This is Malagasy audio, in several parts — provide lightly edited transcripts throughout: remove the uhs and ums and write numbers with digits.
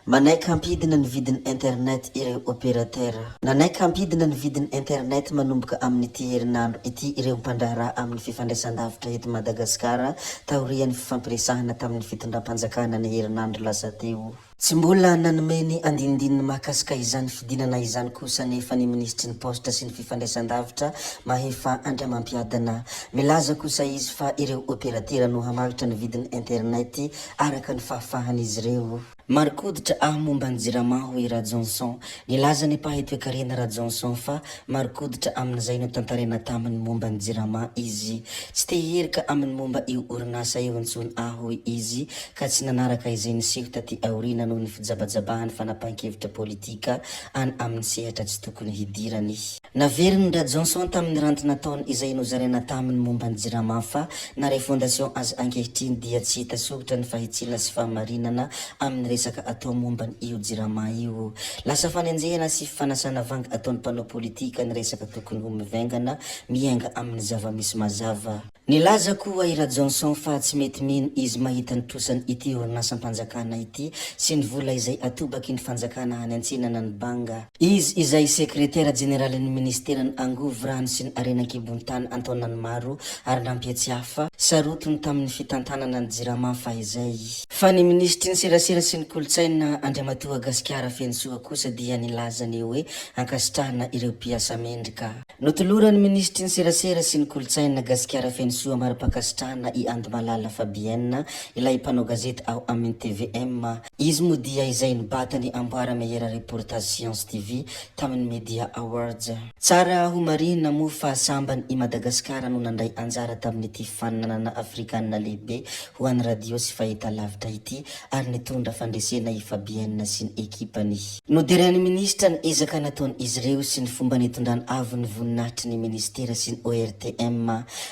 Manaiky hampidina ny vidin'ny internet ireo opératera. Nanaiky hampidina ny vidin'ny internet manomboka amin'ity herinandro ity ireo mpandraharaha amin'ny fifandraisan-davitra eto Madagasikara taorian'ny fifampiresahana tamin'ny fitondram-panjakana ny herinandro lasa teo. Tsy mbola nanome ny andinindininy mahakasika izany fidinana izany kosa nefa ny ministry ny posta sy ny fifandraisan-davitra mahefa andriamampiadana. Milaza kosa izy fa ireo opératera no hamaritra ny vidin'ny internet araka ny fahafahan'izy ireo. Marikoditra momba ny jirama hoy Ra Johnson. Nilaza ny mpahay-toekarena Ra Johnson fa marikoditra amin'izay no tantarena taminy momba ny jirama izy. Tsy te hiherika amin'ny momba io orinasa io antsony hoy izy ka tsy nanaraka izay niseho taty aorina noho ny fijabajabahan'ny fanapahan-kevitra politika any amin'ny sehatra tsy tokony hidirany. Naveriny Ra Johnson tamin'ny ranty nataony izay nozaraina taminy momba ny jirama fa nare fondation azy ankehitriny dia tsy hita soritra ny fahitsilana sy fahamarinana amin'ny resaka atao momba ny io jirama io. Lasa fanenjehana sy fanasana vanga ataon'ny mpanao politika ny resaka tokony ho mivaingana miainga amin'ny zava-misy mazava. Nilaza koa i Ra Johnson fa tsy mety mino izy mahita ny trosany ity orinasam-panjakana ity sy ny vola izay atobaky ny fanjakana any antsinana ny banga. Izy izay sekretera generalin'ny ministeran'ny angovo rano sy ny arenan-kibony tany Antonany Maro ary nampiatsy hafa sarotony tamin'ny fitantanana ny jirama fahizay. Fa ny ministry ny serasera sy ny kolotsaina Andriamatoa Gasikara Fensoa kosa dia nilazany hoe ankasitrahana ireo mpiasa mendrika. Notolorany ministry ny serasera sy ny kolotsaina Gasikara Fensoa mara-pakasitrahana i Andomalala Fabienne ilay mpanao gazety ao amin'ny TVM. Izy moa dia izay nibatany amboara meilleur reportage Science TV tamin'ny Media Awards. Tsara ho marina moa fa sambany i Madagasikara no nandray anjara tamin'ity fifaninanana afrikanina lehibe ho an'ny radio sy fahitalavitra ity ary nitondra fandresena i Fabienne sy ny ekipany. Noderan'ny ministra ny ezaka nataony izy ireo sy ny fomba nitondrany avo ny voninahitry ny ministera sy ny ORTM.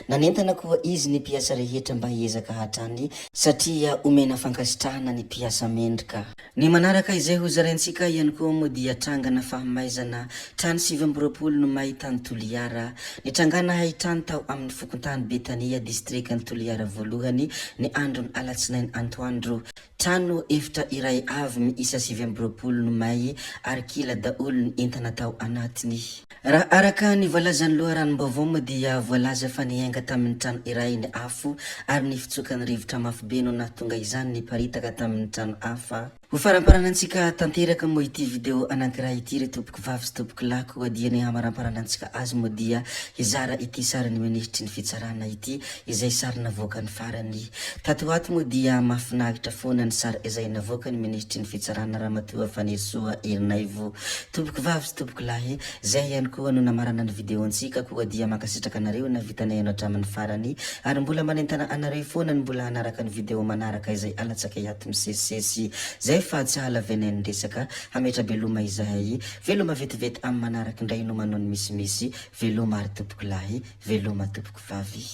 Nanentana koa izy ny mpiasa rehetra mba hiezaka hatrany satria omena fankasitrahana ny mpiasa mendrika. Ny manaraka izay ho zaraintsika ihany koa moa dia trangana fahamaizana trano 7 no mahitany Toliara. Ny trangana haitrano tao amin'ny fokontany Betania distrikany Toliara voalohany ny andro ny alatsinainy antoandro. Trano efitra iray avy miisa 7 no may ary kila daolo ny entana tao anatiny. Raha araka ny voalazan'ny loharanom-baovao moa dia voalaza fa niainga tamin'ny trano iray ny afo ary ny fitsokan'ny rivotra mafy be no nahatonga izany ny paritaka tamin'ny trano hafa. Ho faramparanantsika tanteraka moa ity video anankiray ity re tompoko vavy sy tompoko lahy koa dia ny hamaramparanansika azy moa dia hizara ity sarany ministry ny fitsarana ity izay sary navoaka ny farany. Tato ato moa dia mahafinaritra foana ny sary izay navoaka ny ministry ny fitsarana Ramatoa Fanerisoa Erinaivo. Tompoko vavy sy tompoko lahy, zay ihany koa no namarana ny video antsika koa dia makasitraka anareo na vitanay anao hatramin'ny farany ary mbola manentana anareo foana ny mbola hanaraka ny video manaraka izay alatsaka iato misesisesy. Zay fa tsy halavenay resaka hametra beloma izahay veloma vetivety amin'ny manaraka indray no manao ny misimisi veloma ary tompoko lahy veloma tompoko vavy.